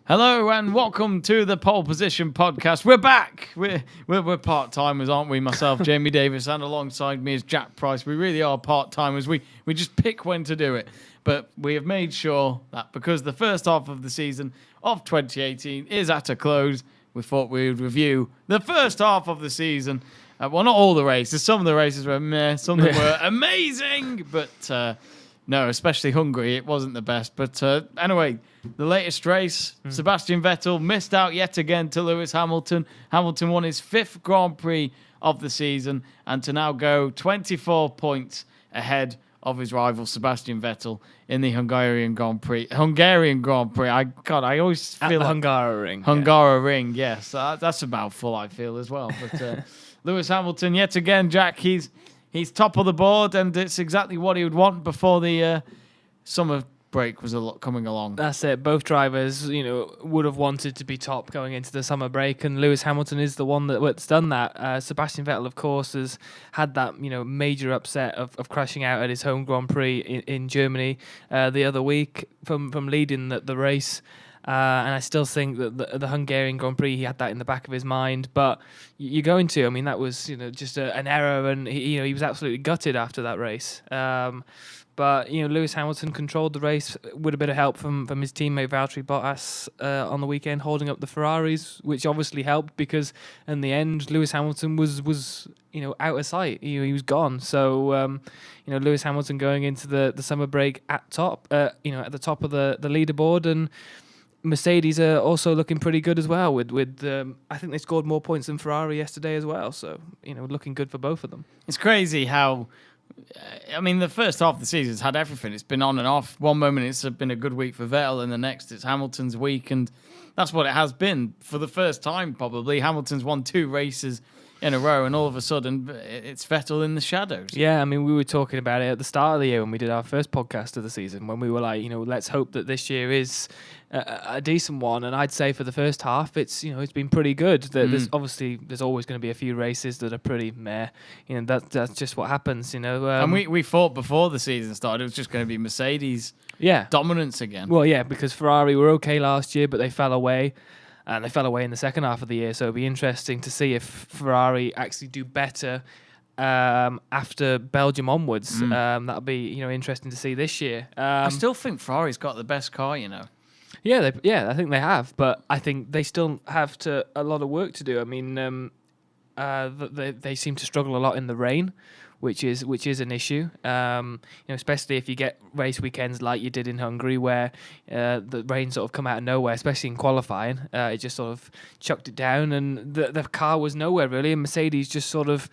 Hello and welcome to the Pole Position Podcast. We're back. We're part-timers, aren't we? Myself, Jamie Davis, and alongside me is Jack Price. We really are part-timers. We just pick when to do it. But we have made sure that because the first half of the season of 2018 is at a close, we thought we would review the first half of the season. Well, not all the races. Some of the races were meh. Some of them were amazing. But no, especially Hungary, it wasn't the best. But anyway, the latest race, Sebastian Vettel missed out yet again to Lewis Hamilton. Hamilton won his 5th Grand Prix of the season and to now go 24 points ahead of his rival Sebastian Vettel in the Hungarian Grand Prix. I always feel like Hungaroring. Hungaroring, yes. That's a mouthful, I feel, as well. But Lewis Hamilton, yet again, Jack, he's top of the board, and it's exactly what he would want before the summer break was coming along. That's it. Both drivers, would have wanted to be top going into the summer break, and Lewis Hamilton is the one that's done that. Sebastian Vettel, of course, has had that major upset of crashing out at his home Grand Prix in Germany the other week from leading the race. And I still think that the Hungarian Grand Prix, he had that in the back of his mind. But you're going to, that was just an error, and he was absolutely gutted after that race. But Lewis Hamilton controlled the race with a bit of help from his teammate Valtteri Bottas on the weekend, holding up the Ferraris, which obviously helped because in the end Lewis Hamilton was out of sight. He was gone. So Lewis Hamilton going into the summer break at the top of the leaderboard, and Mercedes are also looking pretty good as well. With I think they scored more points than Ferrari yesterday as well. So looking good for both of them. It's crazy how. The first half of the season's had everything. It's been on and off. One moment it's been a good week for Vettel, and the next it's Hamilton's week, and that's what it has been for the first time probably. Hamilton's won 2 races in a row, and all of a sudden it's Vettel in the shadows. Yeah, we were talking about it at the start of the year when we did our first podcast of the season, when we were like, let's hope that this year is a decent one. And I'd say for the first half, it's been pretty good. There's always going to be a few races that are pretty meh. That's just what happens. And we thought before the season started it was just going to be Mercedes dominance again. Well, yeah, because Ferrari were okay last year, but they fell away. And they fell away in the second half of the year, so it'll be interesting to see if Ferrari actually do better after Belgium onwards. That'll be interesting to see this year. I still think Ferrari's got the best car. Yeah, I think they have, but I think they still have a lot of work to do. They seem to struggle a lot in the rain, which is an issue. Especially if you get race weekends like you did in Hungary, where the rain sort of come out of nowhere, especially in qualifying. It just sort of chucked it down, and the car was nowhere really. And Mercedes just sort of,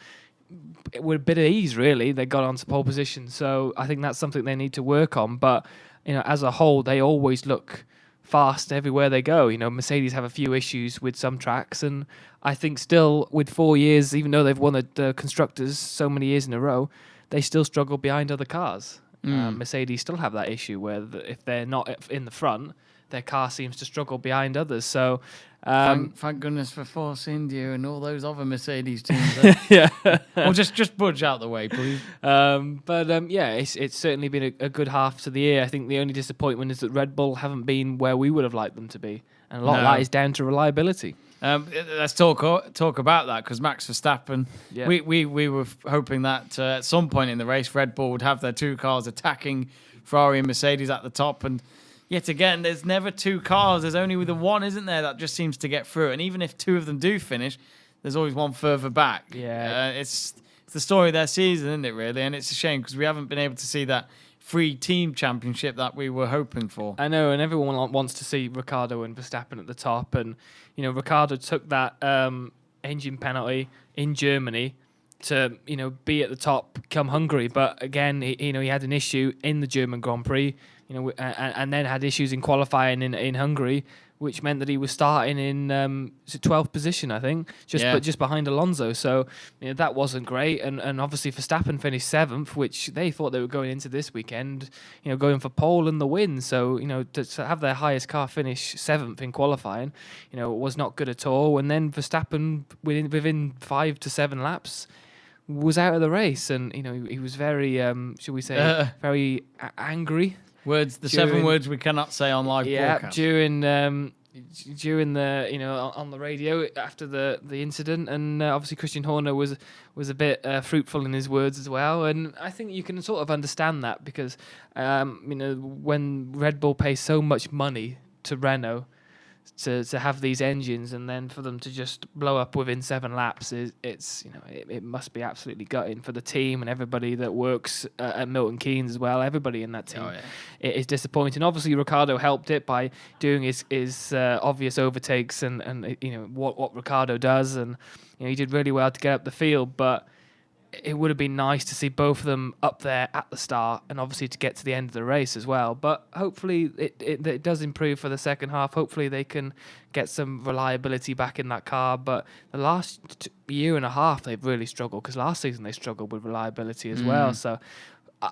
with a bit of ease, really, they got onto pole position. So I think that's something they need to work on. But as a whole, they always look fast everywhere they go. Mercedes have a few issues with some tracks, and I think still with 4 years, even though they've won the constructors so many years in a row, they still struggle behind other cars. Mercedes still have that issue where if they're not in the front, their car seems to struggle behind others. So thank goodness for Force India and all those other Mercedes teams. Yeah. Well, just budge out the way, please. It's certainly been a good half to the year. I think the only disappointment is that Red Bull haven't been where we would have liked them to be, and a lot of that is down to reliability. Let's talk about that, because Max Verstappen, we were hoping that at some point in the race, Red Bull would have their 2 cars attacking Ferrari and Mercedes at the top, and yet again, there's never 2 cars. There's only the one, isn't there, that just seems to get through. And even if 2 of them do finish, there's always one further back. Yeah, it's the story of their season, isn't it, really? And it's a shame because we haven't been able to see that 3-team championship that we were hoping for. I know, and everyone wants to see Ricciardo and Verstappen at the top. And, Ricciardo took that engine penalty in Germany to, be at the top come Hungary. But again, he had an issue in the German Grand Prix, and then had issues in qualifying in Hungary, which meant that he was starting in 12th position, I think, just behind Alonso. So that wasn't great, and obviously Verstappen finished 7th, which they thought they were going into this weekend, going for pole and the win. So to have their highest car finish 7th in qualifying, was not good at all. And then Verstappen within 5 to 7 laps was out of the race, and he was very, should we say, very angry. The 7 words we cannot say on live broadcast. During during the on the radio after the incident, and obviously Christian Horner was a bit fruitful in his words as well, and I think you can sort of understand that because when Red Bull pays so much money to Renault to have these engines, and then for them to just blow up within 7 laps, it must be absolutely gutting for the team and everybody that works at Milton Keynes as well. Everybody in that team, it is disappointing. Obviously, Ricciardo helped it by doing his obvious overtakes and what Ricciardo does, and he did really well to get up the field, but it would have been nice to see both of them up there at the start and obviously to get to the end of the race as well. But hopefully it does improve for the second half. Hopefully they can get some reliability back in that car. But the last year and a half, they've really struggled because last season they struggled with reliability as well. So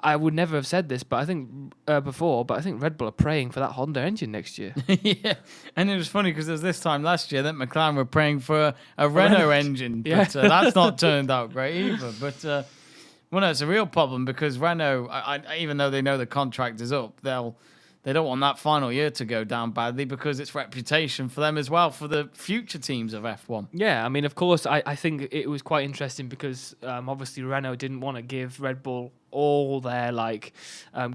I would never have said this, but I think before, but I think Red Bull are praying for that Honda engine next year. Yeah, and it was funny because it was this time last year that McLaren were praying for a Renault engine, but that's not turned out great either. But well, no, it's a real problem because Renault, even though they know the contract is up, they don't want that final year to go down badly because it's reputation for them as well for the future teams of F1. Yeah, I mean, of course, I think it was quite interesting because obviously Renault didn't want to give Red Bull all their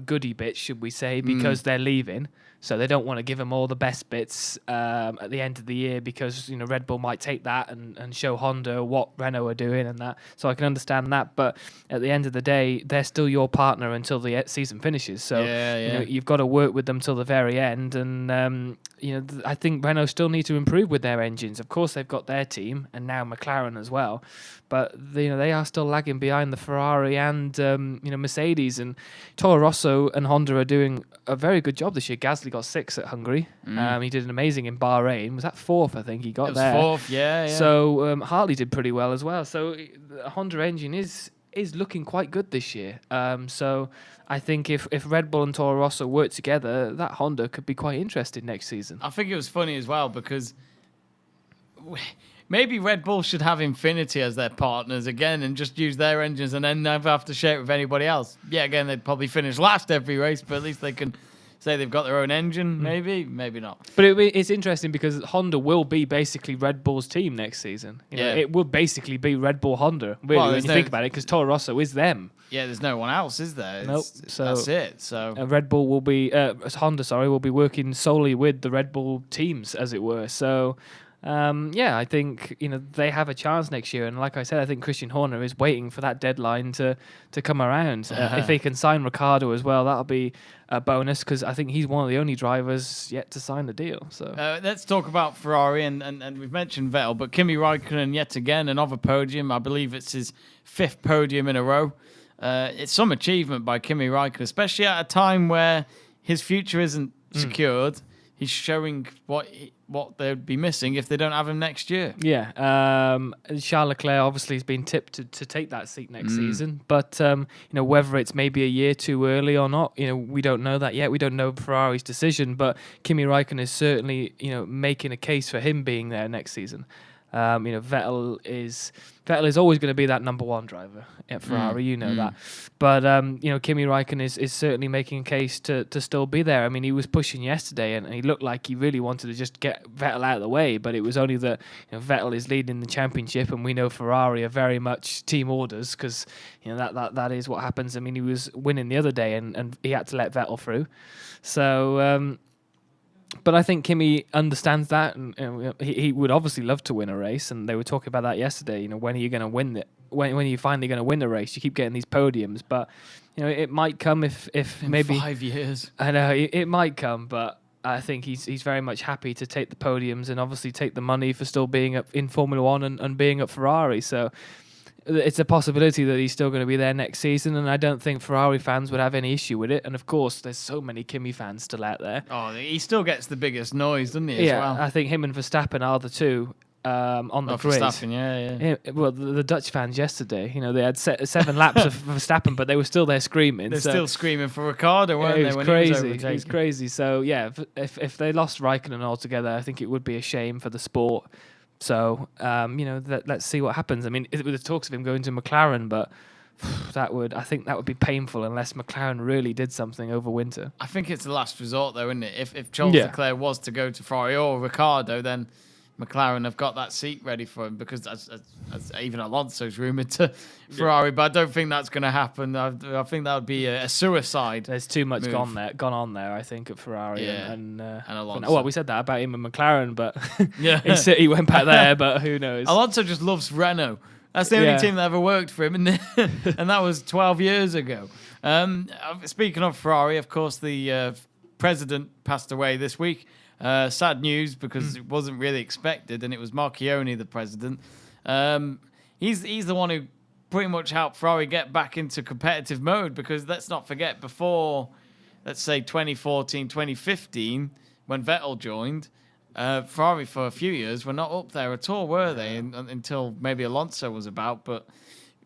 goodie bits, should we say, because they're leaving. So they don't want to give them all the best bits at the end of the year because Red Bull might take that and show Honda what Renault are doing and that. So I can understand that, but at the end of the day, they're still your partner until the season finishes. So you've got to work with them till the very end. And I think Renault still need to improve with their engines. Of course, they've got their team and now McLaren as well, but they are still lagging behind the Ferrari and Mercedes. And Toro Rosso and Honda are doing a very good job this year. Gasly got 6th at Hungary. He did an amazing in Bahrain. Was that 4th? I think he got there. 4th, yeah. So Hartley did pretty well as well. So the Honda engine is looking quite good this year. So I think if Red Bull and Toro Rosso work together, that Honda could be quite interesting next season. I think it was funny as well because maybe Red Bull should have Infinity as their partners again and just use their engines and then never have to share it with anybody else. Yeah, again, they'd probably finish last every race, but at least they can say they've got their own engine. Maybe not. But it's interesting because Honda will be basically Red Bull's team next season. It will basically be Red Bull Honda, really, when you think about it, because Toro Rosso is them. Yeah, there's no one else, is there? Nope. So that's it. So Red Bull will be Honda. Will be working solely with the Red Bull teams, as it were. So. I think they have a chance next year, and like I said, I think Christian Horner is waiting for that deadline to come around. If they can sign Ricciardo as well, that'll be a bonus because I think he's one of the only drivers yet to sign the deal. So let's talk about Ferrari, and we've mentioned Vettel, but Kimi Raikkonen yet again another podium. I believe it's his 5th podium in a row. It's some achievement by Kimi Raikkonen, especially at a time where his future isn't secured. He's showing what they'd be missing if they don't have him next year. Yeah, Charles Leclerc obviously has been tipped to take that seat next season, but whether it's maybe a year too early or not, we don't know that yet. We don't know Ferrari's decision, but Kimi Raikkonen is certainly making a case for him being there next season. Vettel is always going to be that number 1 driver at Ferrari, that. But Kimi Raikkonen is certainly making a case to still be there. I mean, he was pushing yesterday, and he looked like he really wanted to just get Vettel out of the way. But it was only that Vettel is leading the championship, and we know Ferrari are very much team orders because that is what happens. I mean, he was winning the other day, and he had to let Vettel through. So. But I think Kimi understands that, and he would obviously love to win a race. And they were talking about that yesterday. When are you going to win it? When are you finally going to win the race? You keep getting these podiums, but it might come if in maybe 5 years. I know it might come, but I think he's very much happy to take the podiums and obviously take the money for still being up in Formula One and being at Ferrari. So. It's a possibility that he's still going to be there next season, and I don't think Ferrari fans would have any issue with it. And of course, there's so many Kimi fans still out there. Oh, he still gets the biggest noise, doesn't he? Yeah, as well? I think him and Verstappen are the two on the grid. Verstappen, yeah. Well, the Dutch fans yesterday, they had 7 laps of Verstappen, but they were still there screaming. They're still screaming for Ricardo, weren't they? It was crazy. It was crazy. So yeah, if they lost Raikkonen altogether, I think it would be a shame for the sport. So, let's see what happens. I mean, there was talks of him going to McLaren, but I think that would be painful unless McLaren really did something over winter. I think it's the last resort, though, isn't it? If Charles Leclerc was to go to Ferrari or Ricciardo, then McLaren have got that seat ready for him, because as even Alonso's rumoured to Ferrari, but I don't think that's going to happen. I think that would be a suicide. There's too much move. gone on there, I think, at Ferrari and Alonso. Well, we said that about him and McLaren, but Yeah. he went back there, but who knows? Alonso just loves Renault. That's the only team that ever worked for him, and that was 12 years ago. Speaking of Ferrari, of course, the president passed away this week. Sad news, because it wasn't really expected, and it was Marchione, the president. He's the one who pretty much helped Ferrari get back into competitive mode, because let's not forget, before, let's say, 2014, 2015, when Vettel joined, Ferrari for a few years were not up there at all, were they? Until maybe Alonso was about. But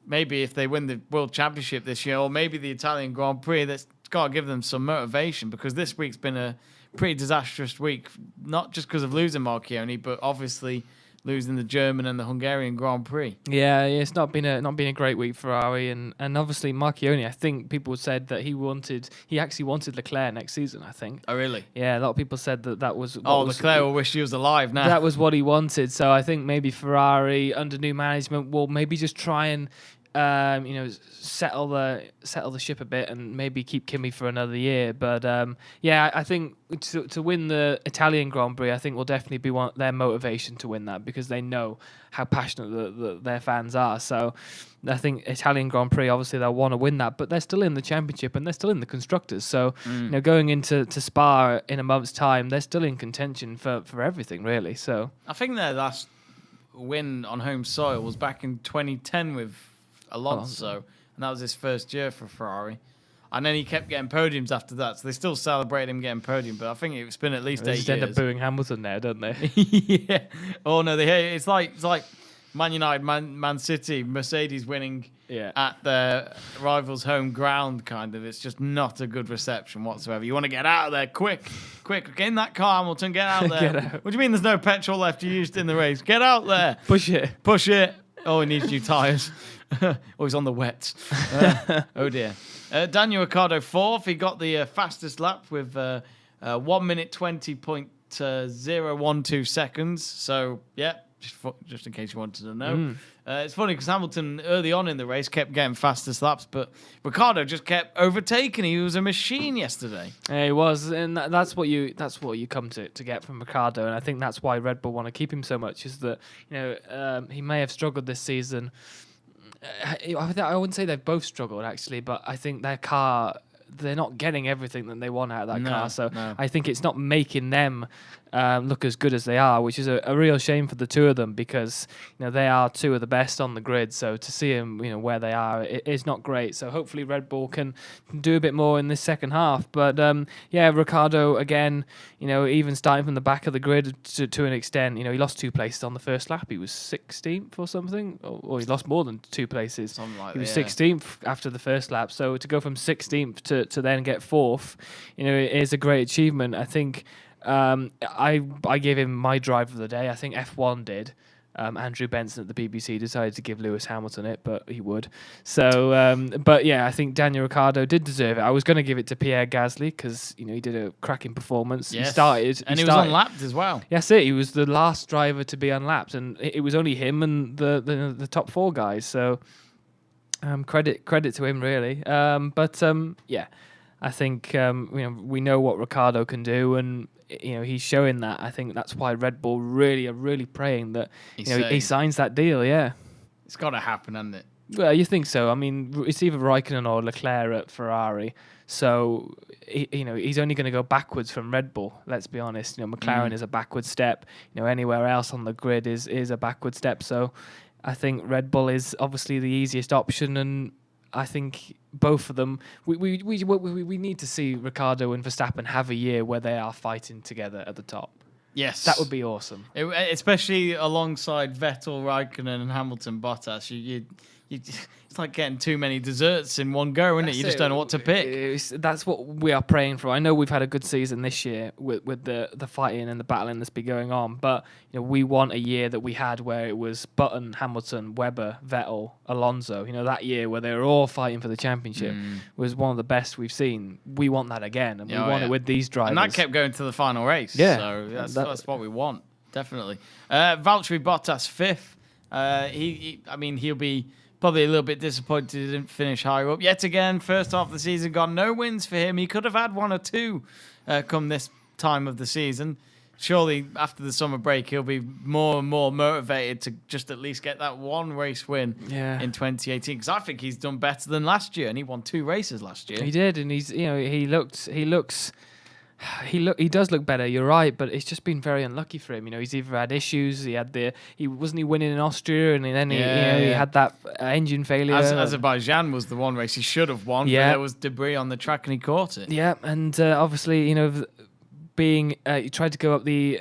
maybe if they win the World Championship this year, or maybe the Italian Grand Prix, that's got to give them some motivation, because this week's been a pretty disastrous week, not just because of losing Marchione, but obviously losing the German and the Hungarian Grand Prix. Yeah, it's not been a great week for Ferrari, and obviously Marchione. I think people said that he actually wanted Leclerc next season. I think. Oh, really? Yeah, a lot of people said that was. Leclerc will wish he was alive now. That was what he wanted. So I think maybe Ferrari under new management will maybe just try and settle the ship a bit and maybe keep Kimi for another year. But I think to win the Italian Grand Prix, I think will definitely be their motivation to win that, because they know how passionate their fans are. So I think Italian Grand Prix, obviously they'll want to win that, but they're still in the championship and they're still in the constructors. So going into Spa in a month's time, they're still in contention for everything, really. So I think their last win on home soil was back in 2010 with Alonso, and that was his first year for Ferrari. And then he kept getting podiums after that, so they still celebrate him getting podium. But I think it's been at least 8 years. They end up booing Hamilton there, don't they? Yeah. Oh no, it's like Man United, Man City, Mercedes winning at their rival's home ground. Kind of, it's just not a good reception whatsoever. You want to get out of there quick. Get in that car, Hamilton. Get out there. What do you mean? There's no petrol left? You used in the race. Get out there. Push it. Oh, he needs new tyres. Oh, he's on the wet. Oh, dear. Daniel Ricciardo, fourth. He got the fastest lap with 1 minute 20.012 seconds. So, yeah, just in case you wanted to know. It's funny because Hamilton, early on in the race, kept getting fastest laps, but Ricciardo just kept overtaking. He was a machine yesterday. Yeah, he was, and that's what you come to get from Ricciardo, and I think that's why Red Bull want to keep him so much. Is that he may have struggled this season. I wouldn't say they've both struggled actually, but I think their car, they're not getting everything that they want out of that car. So I think it's not making them look as good as they are, which is a real shame for the two of them, because they are two of the best on the grid. So to see them where they are, it's not great. So hopefully Red Bull can do a bit more in this second half. But Ricciardo again, even starting from the back of the grid to an extent, he lost 2 places on the first lap. He was 16th or something, or he lost more than 2 places. Something like he was 16th after the first lap. So to go from 16th to then get 4th, it is a great achievement. I think. I gave him my drive of the day. I think F1 did. Andrew Benson at the BBC decided to give Lewis Hamilton it, but he would. So, I think Daniel Ricciardo did deserve it. I was going to give it to Pierre Gasly because he did a cracking performance. Yes. He started, and he was unlapped as well. Yes, he was the last driver to be unlapped, and it was only him and the top 4 guys. So, credit to him really. I think we know what Ricciardo can do, and he's showing that. I think that's why Red Bull are really praying that he signs that deal. Yeah, it's got to happen, hasn't it? Well, you think so? I mean, it's either Raikkonen or Leclerc at Ferrari, so he's only going to go backwards from Red Bull. Let's be honest. McLaren is a backward step. Anywhere else on the grid is a backward step. So I think Red Bull is obviously the easiest option, and I think both of them. We need to see Ricciardo and Verstappen have a year where they are fighting together at the top. Yes, that would be awesome. Especially alongside Vettel, Raikkonen, and Hamilton, Bottas. You it's like getting too many desserts in one go, isn't it? You just don't know what to pick. That's what we are praying for. I know we've had a good season this year with the fighting and the battling that's been going on, but we want a year that we had where it was Button, Hamilton, Webber, Vettel, Alonso. That year where they were all fighting for the championship was one of the best we've seen. We want that again, and we want it with these drivers. And that kept going to the final race. Yeah, so that's what we want, definitely. Valtteri Bottas 5th. He'll be probably a little bit disappointed he didn't finish higher up. Yet again, first half of the season gone, no wins for him. He could have had 1 or 2 come this time of the season. Surely after the summer break, he'll be more and more motivated to just at least get that 1 race win in 2018. Because I think he's done better than last year, and he won 2 races last year. He did, and he does look better. You're right, but it's just been very unlucky for him. He's either had issues. He wasn't winning in Austria, and then he had that engine failure. Azerbaijan was the one race he should have won. Yeah, but there was debris on the track, and he caught it. Yeah, and obviously, he tried to go up the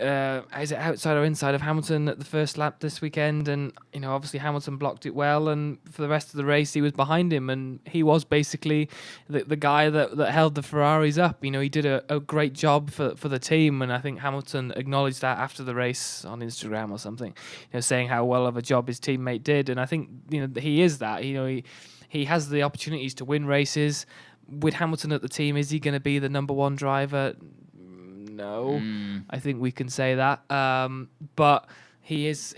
is it outside or inside of Hamilton at the first lap this weekend, and obviously Hamilton blocked it well, and for the rest of the race he was behind him, and he was basically the guy that held the Ferraris up. He did a great job for the team, and I think Hamilton acknowledged that after the race on Instagram or something, saying how well of a job his teammate did, and I think he is that. He has the opportunities to win races. With Hamilton at the team, is he going to be the number 1 driver? No, I think we can say that. But he is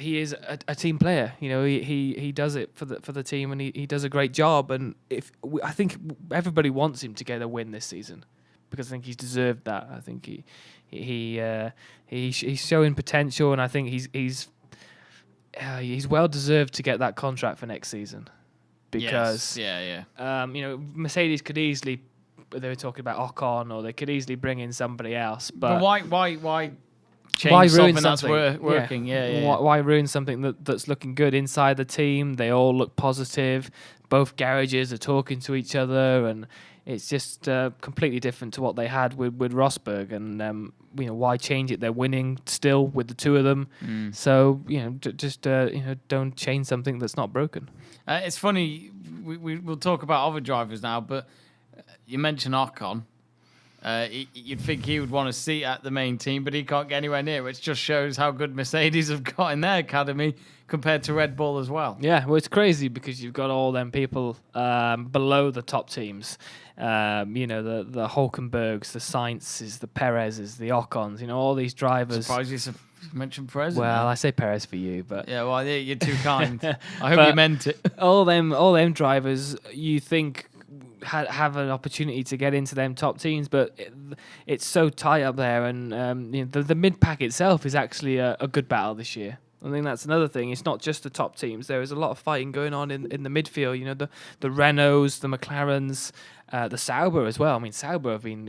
a team player. He does it for the team, and he does a great job. And I think everybody wants him to get a win this season, because I think he's deserved that. I think he's showing potential, and I think he's well deserved to get that contract for next season. Because Mercedes could easily. They were talking about Ocon, or they could easily bring in somebody else. But why change something that's working? Yeah. Why ruin something that's looking good inside the team? They all look positive. Both garages are talking to each other, and it's just completely different to what they had with Rosberg. And why change it? They're winning still with the 2 of them. So don't change something that's not broken. It's funny. We'll talk about other drivers now, but. You mentioned Ocon. You'd think he would want a seat at the main team, but he can't get anywhere near, which just shows how good Mercedes have got in their academy compared to Red Bull as well. Yeah, well, it's crazy because you've got all them people below the top teams. The Hulkenbergs, the Sainzes, the Perezes, the Ocons, all these drivers. Surprised you mentioned Perez. Well, I say Perez for you, but... Yeah, well, you're too kind. I hope you meant it. All them drivers, you think... have an opportunity to get into them top teams, but it's so tight up there, and the mid pack itself is actually a good battle this year. I think that's another thing. It's not just the top teams. There is a lot of fighting going on in the midfield. The Renaults, the McLarens, the Sauber as well. I mean, Sauber have been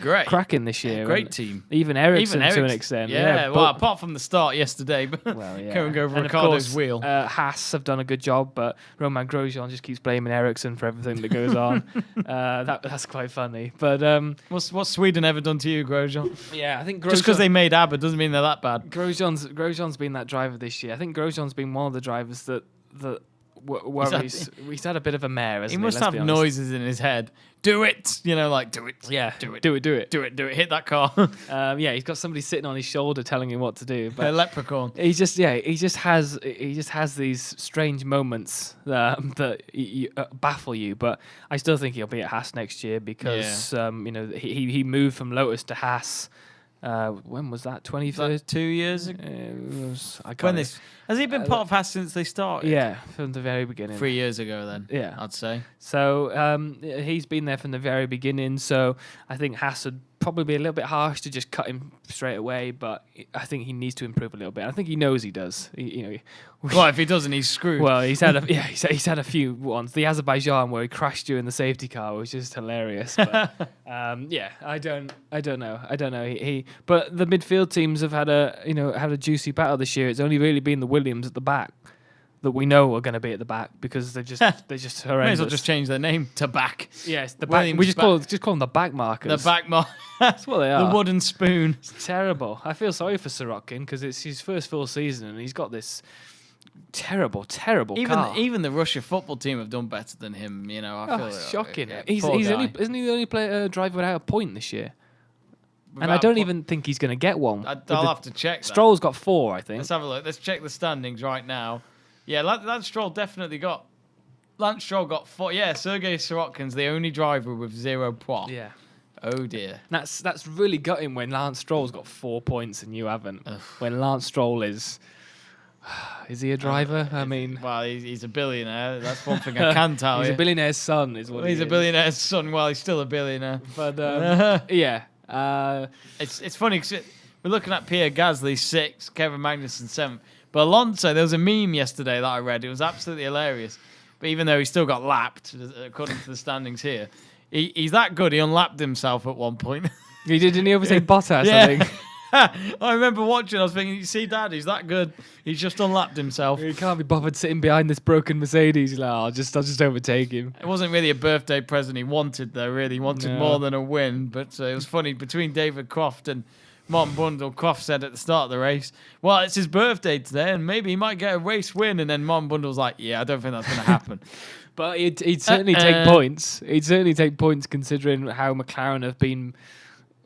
great, cracking this year. Great team. Even Ericsson to an extent. Yeah, well, apart from the start yesterday, but going over Ricciardo's wheel. Haas have done a good job, but Romain Grosjean just keeps blaming Ericsson for everything that goes on. That's quite funny. But what's Sweden ever done to you, Grosjean? Yeah, I think Grosjean, just because they made ABBA doesn't mean they're that bad. Grosjean's been that driver this year. I think Grosjean's been one of the drivers that worries. He's had a bit of a mare, hasn't he? He must have noises in his head. Do it, do it. Yeah, do it. Do it. Hit that car. He's got somebody sitting on his shoulder telling him what to do. But a leprechaun. He just has these strange moments that baffle you. But I still think he'll be at Haas next year because he moved from Lotus to Haas. When was that? 2 years ago? Has he been part of Haas since they started? Yeah, from the very beginning. 3 years ago then, yeah, I'd say. So he's been there from the very beginning, so I think Haas would probably be a little bit harsh to just cut him straight away, but I think he needs to improve a little bit. I think he knows he does. Well, if he doesn't, he's screwed. Well, he's had a few ones. The Azerbaijan where he crashed during the safety car was just hilarious. But, I don't know. But the midfield teams have had a juicy battle this year. It's only really been the Williams at the back that we know are going to be at the back because they're just horrendous. May as well just change their name to Back. Yes, the back. We just call them the back markers. The back markers. That's what they are. The wooden spoon. It's terrible. I feel sorry for Sorokin because it's his first full season and he's got this terrible car. Even the Russia football team have done better than him. I feel It's shocking. yeah, He's poor guy. isn't he the only driver without a point this year? And I Without don't po- even think he's going to get one. I'll have to check that. Stroll's got 4, I think. Let's have a look. Let's check the standings right now. Yeah, Lance Stroll definitely got. Lance Stroll got 4. Yeah, Sergei Sorokin's the only driver with 0 points. Yeah. Oh dear. That's really gutting when Lance Stroll's got 4 points and you haven't. When Lance Stroll is he a driver? I mean, well, he's a billionaire. That's one thing I can tell you. He's a billionaire's son, is what He's he a is. billionaire's son. Well, he's still a billionaire. But yeah. It's funny because we're looking at Pierre Gasly 6, Kevin Magnussen 7th. But Alonso, there was a meme yesterday that I read. It was absolutely hilarious. But even though he still got lapped, according to the standings here, he's that good. He unlapped himself at one point. He didn't he overtake Bottas, Yeah. I think. I remember watching. I was thinking, you see, Dad, he's that good. He's just unlapped himself. He can't be bothered sitting behind this broken Mercedes. He's like, I'll just overtake him. It wasn't really a birthday present he wanted, though, really. He wanted more than a win. But it was funny. Between David Croft and Martin Brundle, Croft said at the start of the race, well, it's his birthday today, and maybe he might get a race win. And then Martin Brundle's like, yeah, I don't think that's going to happen. But he'd certainly take points. He'd certainly take points considering how McLaren have been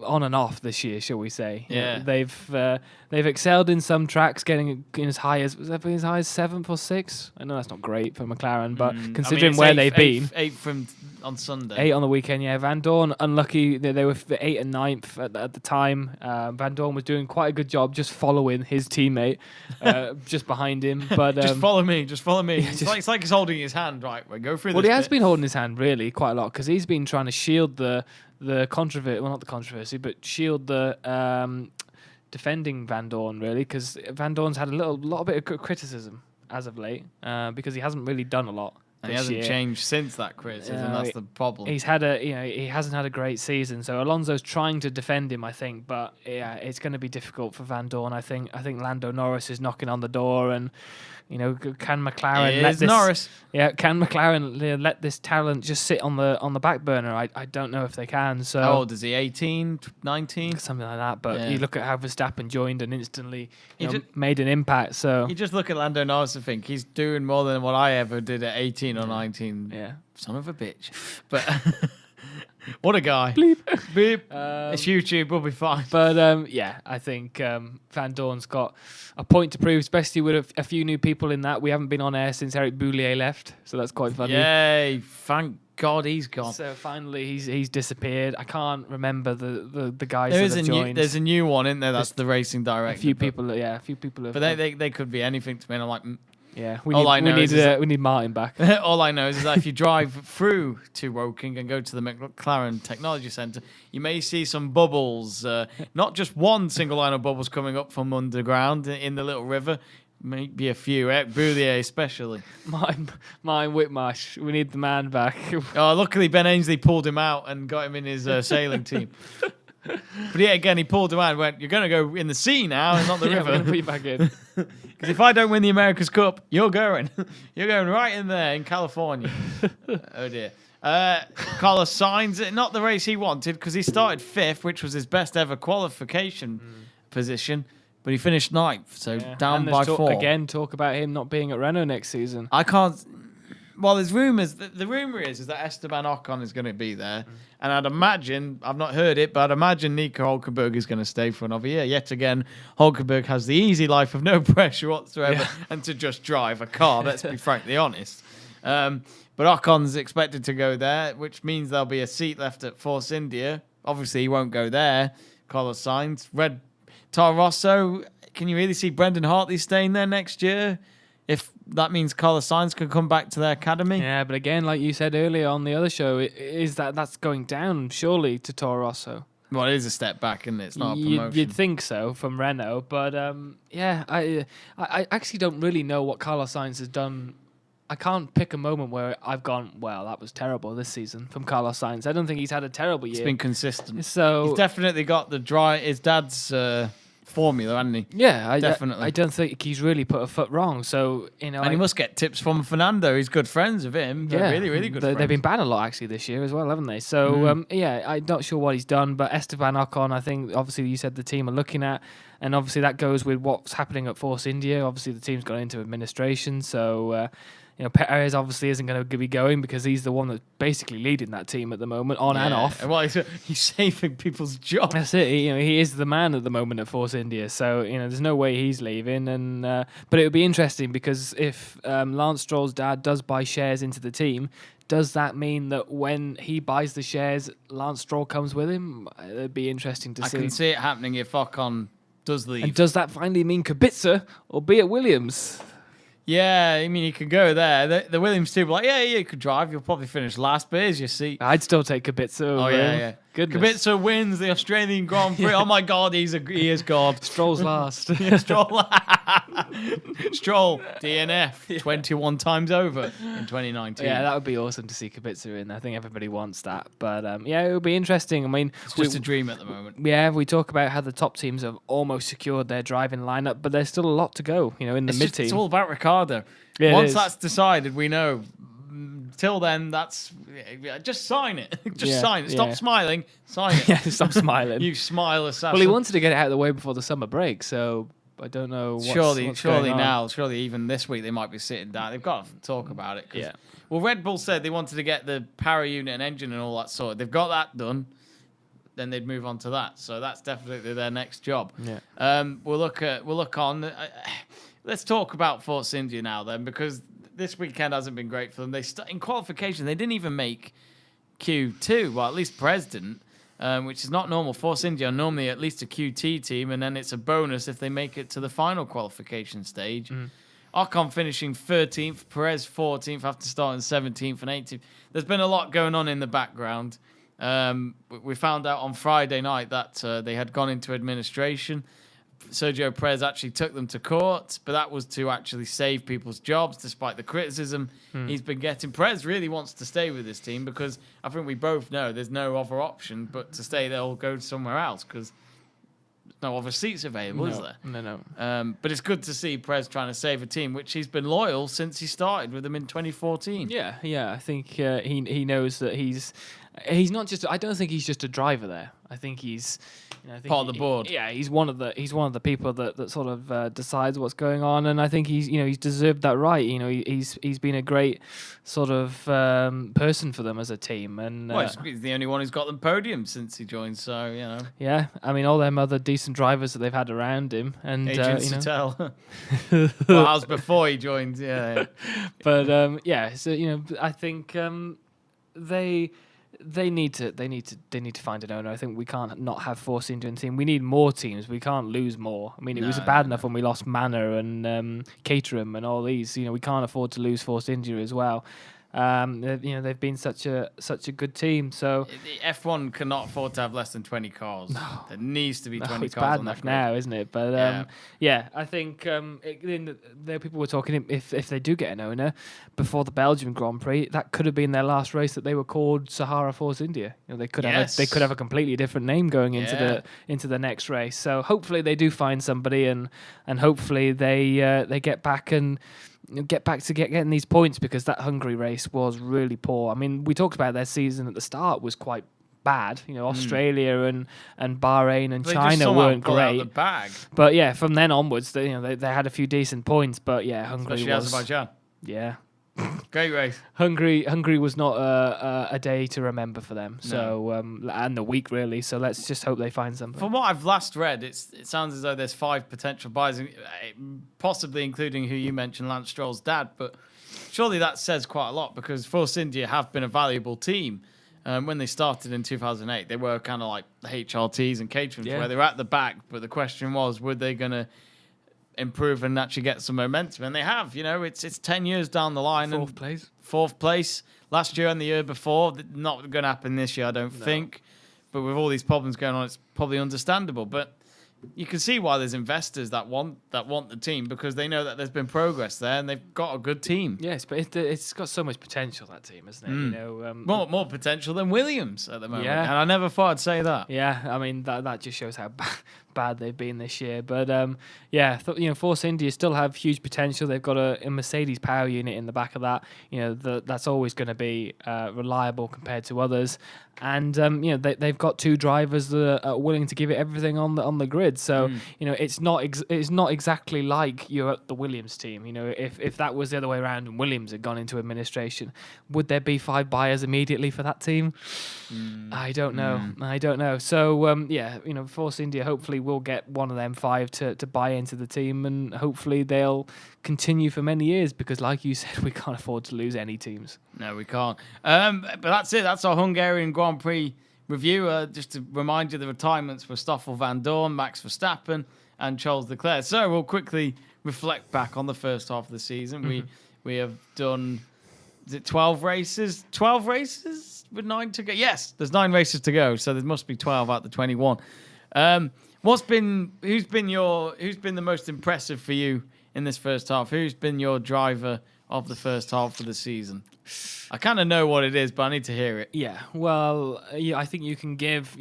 on and off this year, shall we say? Yeah. They've excelled in some tracks, getting in as high as 7th or 6th. I know that's not great for McLaren, but considering it's where eighth- they've been, eighth from on Sunday. 8 on the weekend. Yeah, Van Dorn unlucky. They were 8 and 9th at the time. Van Dorn was doing quite a good job just following his teammate, just behind him. But Just follow me. Yeah, It's like he's holding his hand. Right, we go through well, this. he has bit. been holding his hand really quite a lot because he's been trying to shield the controversy. Well, not the controversy, but shield the defending Van Dorn really, because Van Dorn's had a little bit of criticism as of late because he hasn't really done a lot. And he this hasn't year. changed since that criticism. That's the problem. He's had he hasn't had a great season. So Alonso's trying to defend him, I think, but yeah, it's going to be difficult for Van Dorn. I think Lando Norris is knocking on the door, and can McLaren let this Norris. Yeah, can McLaren let this talent just sit on the back burner? I don't know if they can. So How old is he? 18, 19? something like that. But Yeah. you look at how Verstappen joined and instantly He made an impact. So You just look at Lando Norris and think he's doing more than what I ever did at 18 or 19. yeah. Son of a bitch. But what a guy. Beep. It's YouTube. We'll be fine. But yeah, I think Van Dorn's got a point to prove, especially with a few new people in that. We haven't been on air since Eric Boulier left, so that's quite funny. Yay. Thank God he's gone. So finally, he's disappeared. I can't remember the guys There that is have a new, joined. there's a new one in there. That's the racing a director. few people have. But they could be anything to me. And I'm like, yeah, all I know is we need Martin back. all I know is that if you drive through to Woking and go to the McLaren Technology Centre, you may see some bubbles. Not just one single line of bubbles coming up from underground in the little river. Maybe a few. Boulier especially. Martin Whitmarsh, we need the man back. Luckily Ben Ainsley pulled him out and got him in his sailing team. But yeah, again, he pulled him out and went, "You're going to go in the sea now and not the Yeah, we're gonna river. put you back in. Because if I don't win the America's Cup, you're going. You're going right in there in California." Oh, dear. Carlos Sainz, not the race he wanted because he started 5th, which was his best ever qualification position, but he finished 9th, so Yeah. down And by there's 4. Again, talk about him not being at Renault next season. I can't. Well, there's rumours. The rumour is that Esteban Ocon is going to be there, and I'd imagine, I've not heard it, but I'd imagine Nico Hulkenberg is going to stay for another year. Yet again, Hulkenberg has the easy life of no pressure whatsoever, and to just drive a car. Let's be frankly honest. But Ocon's expected to go there, which means there'll be a seat left at Force India. Obviously, he won't go there. Carlos Sainz, Toro Rosso. Can you really see Brendan Hartley staying there next year? If that means Carlos Sainz could come back to their academy. Yeah, but again, like you said earlier on the other show, that's going down surely to Toro Rosso. Well, it is a step back, isn't it? It's not a promotion. You'd think so from Renault, but yeah, I actually don't really know what Carlos Sainz has done. I can't pick a moment where I've gone, well, that was terrible this season from Carlos Sainz. I don't think he's had a terrible year. It's been consistent. So He's definitely got the dry. His dad's formula, hasn't he? Yeah, Definitely. I don't think he's really put a foot wrong. So, And he must get tips from Fernando. He's good friends with him. They're really, really good friends. They've been banned a lot actually this year as well, haven't they? So, I'm not sure what he's done, but Esteban Ocon, I think, obviously, you said the team are looking at, and obviously that goes with what's happening at Force India. Obviously, the team's gone into administration, so... Perez obviously isn't going to be going because he's the one that's basically leading that team at the moment, on and off. Well, he's saving people's jobs. That's it. He is the man at the moment at Force India, so there's no way he's leaving. And but it would be interesting because if Lance Stroll's dad does buy shares into the team, does that mean that when he buys the shares, Lance Stroll comes with him? It'd be interesting to see. I can see it happening if Ocon does leave. And does that finally mean Kubica or be at Williams? Yeah, I mean, you could go there. The Williams team were like, yeah, you could drive. You'll probably finish last, but here's your seat. I'd still take Kubica. Oh, yeah. Goodness. Kubica wins the Australian Grand Prix. Oh, my God, he is God. Stroll's last. Stroll. Stroll, DNF, 21 times over in 2019. Yeah, that would be awesome to see Kubica in. I think everybody wants that. But, it would be interesting. I mean... It's just a dream at the moment. Yeah, we talk about how the top teams have almost secured their driving lineup, but there's still a lot to go, in the mid-team. It's all about Ricardo. Yeah, Once that's decided, we know. Till then, just sign it. Sign it. Stop smiling. Sign it. Yeah, stop smiling. You smile assassin. Well, he wanted to get it out of the way before the summer break, so I don't know what's surely going on. Surely even this week they might be sitting down. They've got to talk about it. Yeah. Well, Red Bull said they wanted to get the power unit and engine and all that sorted. They've got that done. Then they'd move on to that. So that's definitely their next job. Yeah. We'll look on. Let's talk about Force India now then, because this weekend hasn't been great for them. In qualification, they didn't even make Q2. Well, at least Perez didn't, which is not normal. Force India are normally at least a QT team, and then it's a bonus if they make it to the final qualification stage. Ocon finishing 13th, Perez 14th after starting 17th and 18th. There's been a lot going on in the background. We found out on Friday night that they had gone into administration. Sergio Perez actually took them to court, but that was to actually save people's jobs despite the criticism he's been getting. Perez really wants to stay with this team because I think we both know there's no other option but to stay there or go somewhere else because there's no other seats available, is there? No. But it's good to see Perez trying to save a team, which he's been loyal since he started with them in 2014. Yeah. I think he knows that he's not just. I don't think he's just a driver there. I think he's part of the board. He's one of the people that sort of decides what's going on, and I think he's deserved that right. He's been a great sort of person for them as a team, and he's the only one who's got them podium since he joined. So Yeah, I mean all them other decent drivers that they've had around him, and Adrian Suttel. Well, that was before he joined. Yeah. But So I think They need to find an owner. I think we can't not have Force India in the team. We need more teams. We can't lose more. I mean, it was bad enough when we lost Manor and Caterham and all these. We can't afford to lose Force India as well. They've been such a good team. So the F1 cannot afford to have less than 20 cars. No. There needs to be 20 it's cars. Bad on enough that now, isn't it? But I think there people were talking if they do get an owner before the Belgian Grand Prix, that could have been their last race that they were called Sahara Force India. They could have a completely different name going into the next race. So hopefully they do find somebody and hopefully they get back and get back to getting these points because that Hungary race was really poor. I mean, we talked about their season at the start was quite bad. Australia and Bahrain and China weren't great. The bag. But from then onwards, they had a few decent points. But Hungary especially Azerbaijan. Yeah. Great race. Hungary was not a day to remember for them. So and the week really. So let's just hope they find something. From what I've last read, it sounds as though there's 5 potential buyers, possibly including who you mentioned, Lance Stroll's dad. But surely that says quite a lot because Force India have been a valuable team. When they started in 2008, they were kind of like the HRTs and Caterhams, where they were at the back. But the question was, were they going to improve and actually get some momentum? And they have. It's 10 years down the line. Fourth place last year and the year before. Not going to happen this year, I don't think. But with all these problems going on, it's probably understandable. But you can see why there's investors that want the team because they know that there's been progress there and they've got a good team. Yes, but it's got so much potential, that team, isn't it? More potential than Williams at the moment. Yeah. And I never thought I'd say that. Yeah, I mean that just shows how bad they've been this year. But Force India still have huge potential. They've got a Mercedes power unit in the back of that. That's always going to be reliable compared to others. And they've got 2 drivers that are willing to give it everything on the grid. So it's not exactly like you're at the Williams team. If that was the other way around and Williams had gone into administration, would there be 5 buyers immediately for that team? I don't know. So Force India hopefully will get one of them 5 to buy into the team, and hopefully they'll continue for many years, because like you said, we can't afford to lose any teams. No, we can't. But that's it. That's our Hungarian Grand Prix review. Just to remind you, the retirements were Stoffel Van Dorn, Max Verstappen, and Charles Leclerc. So we'll quickly reflect back on the first half of the season. We have done, is it 12 races? 12 races with 9 to go? Yes, there's 9 races to go, so there must be 12 out of the 21. Who's been the most impressive for you in this first half? Who's been your driver of the first half of the season? I kind of know what it is, but I need to hear it. Yeah, well, I think you can give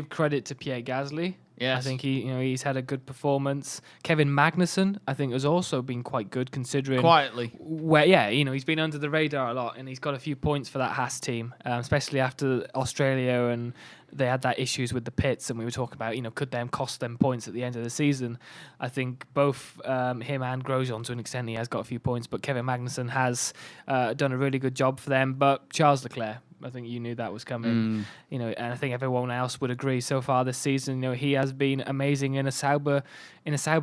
credit to Pierre Gasly. Yes. I think he's had a good performance. Kevin Magnussen, I think, has also been quite good, considering quietly. He's been under the radar a lot, and he's got a few points for that Haas team, especially after Australia, and they had that issues with the pits, and we were talking about could them cost them points at the end of the season. I think both him and Grosjean, to an extent, he has got a few points, but Kevin Magnussen has done a really good job for them. But Charles Leclerc, I think you knew that was coming, and I think everyone else would agree so far this season. He has been amazing in a Sauber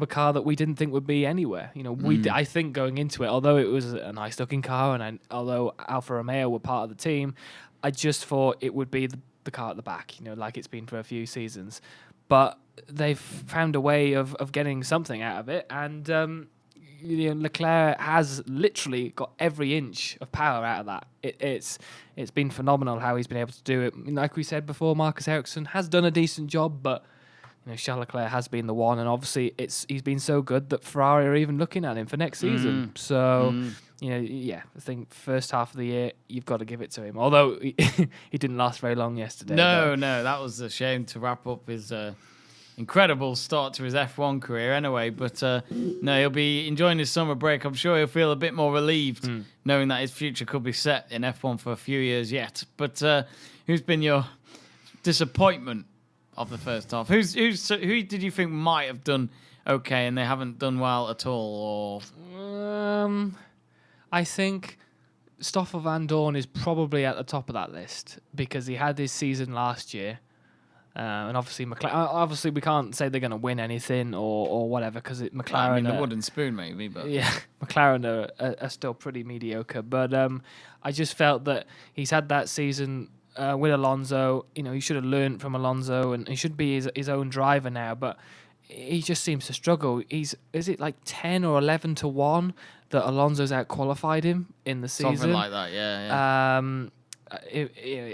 car that we didn't think would be anywhere. I think going into it, although it was a nice looking car, and although Alfa Romeo were part of the team, I just thought it would be the car at the back, like it's been for a few seasons. But they've found a way of getting something out of it, and Leclerc has literally got every inch of power out of that. It's been phenomenal how he's been able to do it. Like we said before, Marcus Ericsson has done a decent job, but Charles Leclerc has been the one, and obviously he's been so good that Ferrari are even looking at him for next season. So I think first half of the year you've got to give it to him. Although he didn't last very long yesterday. No, that was a shame to wrap up his incredible start to his F1 career anyway. But no, he'll be enjoying his summer break. I'm sure he'll feel a bit more relieved knowing that his future could be set in F1 for a few years yet. But who's been your disappointment of the first half? Who did you think might have done okay and they haven't done well at all? Or I think Stoffel Van Dorn is probably at the top of that list, because he had his season last year. And obviously, obviously we can't say they're going to win anything or whatever, because McLaren... the wooden spoon maybe, but... Yeah, McLaren are still pretty mediocre. But I just felt that he's had that season with Alonso. He should have learned from Alonso, and he should be his own driver now. But he just seems to struggle. Is it like 10 or 11 to 1 that Alonso's outqualified him in the season? Something like that, yeah.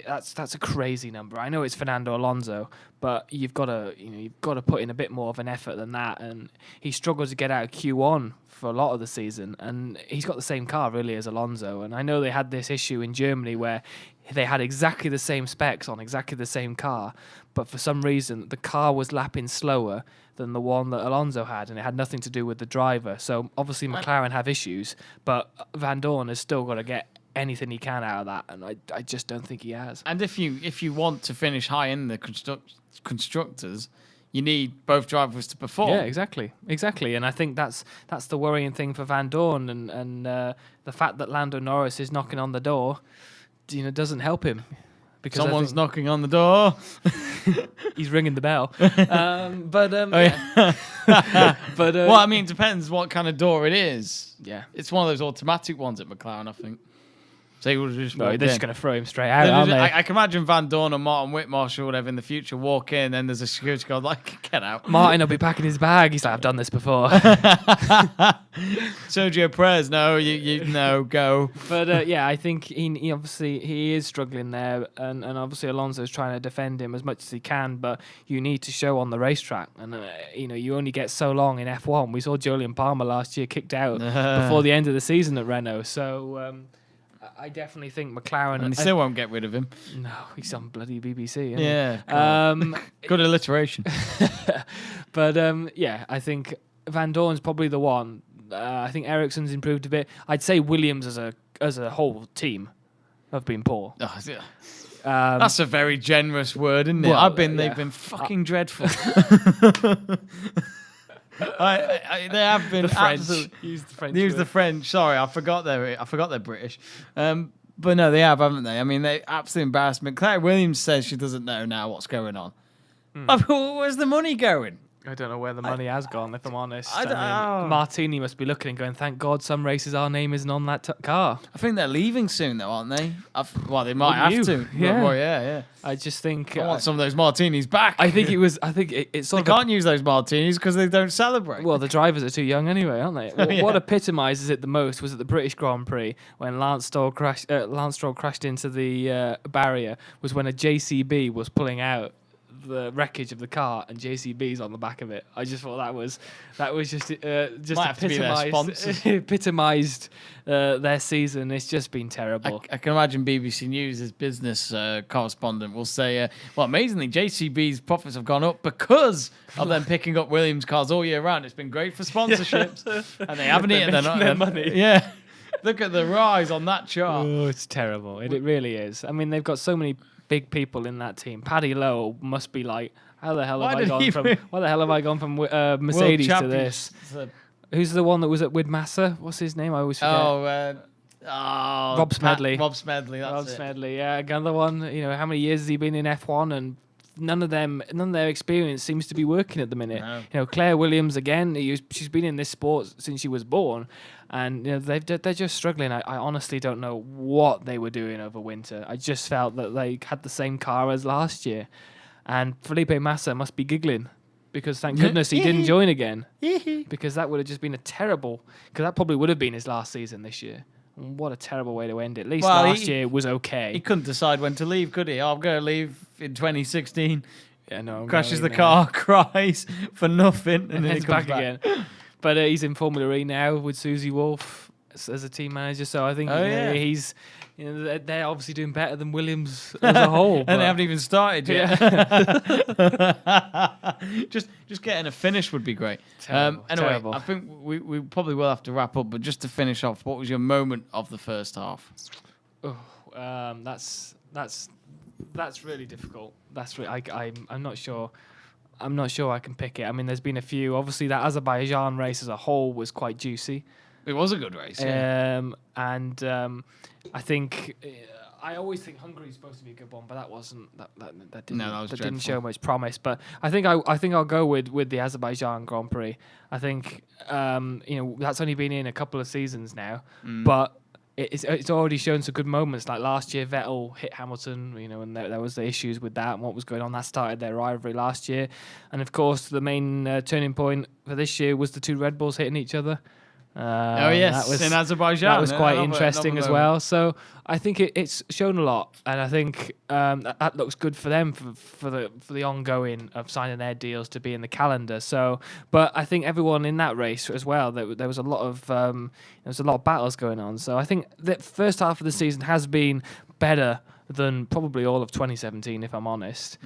That's a crazy number. I know it's Fernando Alonso, but you've got to put in a bit more of an effort than that. And he struggled to get out of Q1 for a lot of the season, and he's got the same car really as Alonso. And I know they had this issue in Germany where they had exactly the same specs on exactly the same car, but for some reason the car was lapping slower than the one that Alonso had, and it had nothing to do with the driver. So obviously McLaren have issues, but Van Dorn has still got to get anything he can out of that, and I just don't think he has. And if you want to finish high in the constructors, you need both drivers to perform. Yeah, exactly. And I think that's the worrying thing for Van Dorn, and the fact that Lando Norris is knocking on the door, doesn't help him. Because someone's knocking on the door. He's ringing the bell. Well, I mean, it depends what kind of door it is. Yeah, it's one of those automatic ones at McLaren, I think. So they're just going to throw him straight out, aren't they? I can imagine Van Dorn or Martin Whitmarsh or whatever in the future walk in, and there's a security guard like, get out. Martin will be packing his bag. He's like, I've done this before. Sergio Perez, no, you no, go. But I think he obviously he is struggling there, and obviously Alonso's trying to defend him as much as he can, but you need to show on the racetrack, and you only get so long in F1. We saw Julian Palmer last year kicked out before the end of the season at Renault, so. I definitely think McLaren. And they still won't get rid of him. No, he's on bloody BBC. Isn't Yeah. Good alliteration. But yeah, I think Van Dorn's probably the one. I think Ericsson's improved a bit. I'd say Williams as a whole team have been poor. Oh, yeah. That's a very generous word, isn't it? Well, They've been fucking dreadful. They have been The French. Use the French. Sorry, I forgot they're British. But no, they haven't they? I mean, they absolute embarrassment. Claire Williams says she doesn't know now what's going on. Where's the money going? I don't know where the money has gone, if I'm honest. I don't know. Martini must be looking and going, thank God some races our name isn't on that car. I think they're leaving soon, though, aren't they? They might have to. Yeah. Well, yeah. I just think... I want some of those martinis back. I think it's sort They of... can't use those martinis because they don't celebrate. Well, the drivers are too young anyway, aren't they? What epitomises it the most was at the British Grand Prix when Lance Stroll crashed into the barrier, was when a JCB was pulling out the wreckage of the car and JCB's on the back of it. I just thought that was just Might have to be their sponsors. epitomised their season. It's just been terrible. I can imagine BBC News' business correspondent will say, amazingly, JCB's profits have gone up because of them picking up Williams cars all year round. It's been great for sponsorships. And they haven't eaten their money. Yeah. Look at the rise on that chart. Oh, it's terrible. It really is. I mean, they've got so many big people in that team. Paddy Lowe must be like, how the hell have I gone from Mercedes to this? Who's the one that was at Widmassa? What's his name? I always forget. Rob Smedley. Rob Smedley, that's Rob it. Smedley, yeah. Another one. How many years has he been in F1? And none of their experience seems to be working at the minute. No. Claire Williams again. She's been in this sport since she was born, and they're just struggling. I honestly don't know what they were doing over winter. I just felt that they had the same car as last year, and Felipe Massa must be giggling because thank goodness he didn't join again, because that would have just been a terrible. Because that probably would have been his last season this year. What a terrible way to end it. At least last year was okay. He couldn't decide when to leave, could he? I'm going to leave in 2016. Yeah, no. Crashes the car, cries for nothing, and then he's he comes back again. But he's in Formula E now with Susie Wolff as a team manager. So I think he's... they're obviously doing better than Williams as a whole. And they haven't even started yet. Just getting a finish would be great. Anyway, terrible. I think we probably will have to wrap up, but just to finish off, what was your moment of the first half? That's really difficult. I'm not sure. I'm not sure I can pick it. I mean, there's been a few. Obviously, that Azerbaijan race as a whole was quite juicy. It was a good race. Yeah. I think I always think Hungary's supposed to be a good one, but that wasn't. That didn't show much promise. But I think I'll go with the Azerbaijan Grand Prix. I think that's only been in a couple of seasons now, but it's already shown some good moments. Like last year, Vettel hit Hamilton, and there was the issues with that and what was going on. That started their rivalry last year, and of course the main turning point for this year was the two Red Bulls hitting each other. That was in Azerbaijan. That was quite interesting as well. So I think it's shown a lot, and I think that looks good for them for the ongoing of signing their deals to be in the calendar. So, but I think everyone in that race as well. There was a lot of battles going on. So I think the first half of the season has been better than probably all of 2017, if I'm honest.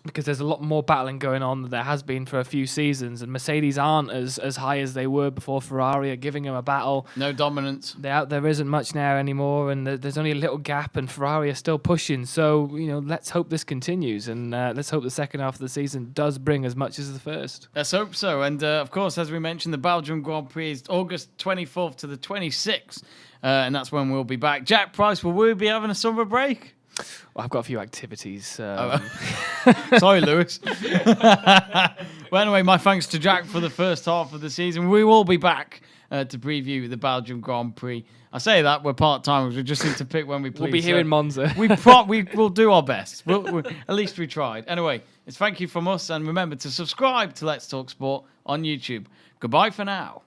Because there's a lot more battling going on than there has been for a few seasons, and Mercedes aren't as high as they were before. Ferrari are giving them a battle. No dominance. There isn't much now anymore, and there's only a little gap, and Ferrari are still pushing. So, let's hope this continues, and let's hope the second half of the season does bring as much as the first. Let's hope so. And, of course, as we mentioned, the Belgian Grand Prix is August 24th to the 26th, and that's when we'll be back. Jack Price, will we be having a summer break? Well, I've got a few activities. Sorry, Lewis. Well, anyway, my thanks to Jack for the first half of the season. We will be back to preview the Belgian Grand Prix. I say that we're part-timers. We just need to pick when we please. We'll be here in Monza. We'll do our best. At least we tried. Anyway, it's thank you from us, and remember to subscribe to Let's Talk Sport on YouTube. Goodbye for now.